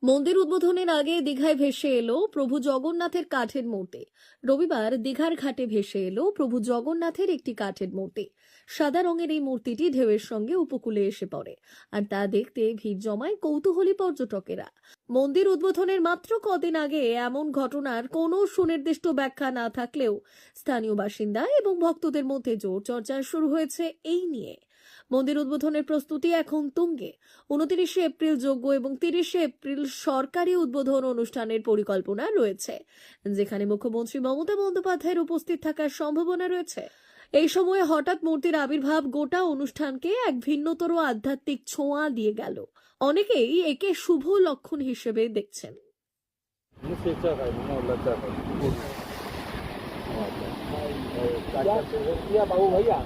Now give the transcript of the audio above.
মন্দির উদ্বোধনের আগে দীঘায় ভেসে এলো প্রভু জগন্নাথের কাঠের মূর্তি। রবিবার দীঘার ঘাটে ভেসে এলো প্রভু জগন্নাথের একটি কাঠের মূর্তি। সাদা রঙের এই মূর্তিটি ঢেউয়ের সঙ্গে উপকূলে এসে পড়ে, আর তা দেখতে ভিড় জমায় কৌতূহলী পর্যটকেরা। মন্দির উদ্বোধনের মাত্র কদিন আগে এমন ঘটনার কোনো সুনির্দিষ্ট ব্যাখ্যা না থাকলেও স্থানীয় বাসিন্দা এবং ভক্তদের মধ্যে জোর চর্চা শুরু হয়েছে এই নিয়ে। মন্দির উদ্বোধনের প্রস্তুতি এখন তুঙ্গে। 29 এপ্রিল যজ্ঞ এবং 30 এপ্রিল সরকারি উদ্বোধন অনুষ্ঠানের পরিকল্পনা রয়েছে, যেখানে মুখ্যমন্ত্রী মমতা বন্দ্যোপাধ্যায়ের উপস্থিত থাকার সম্ভাবনা রয়েছে। এই সময়ে হঠাৎ মূর্তির আবির্ভাব গোটা অনুষ্ঠানকে এক ভিন্নতর আধ্যাত্মিক ছোঁয়া দিয়ে গেল। অনেকেই একে শুভ লক্ষণ হিসেবে দেখছেন। बाबू भैया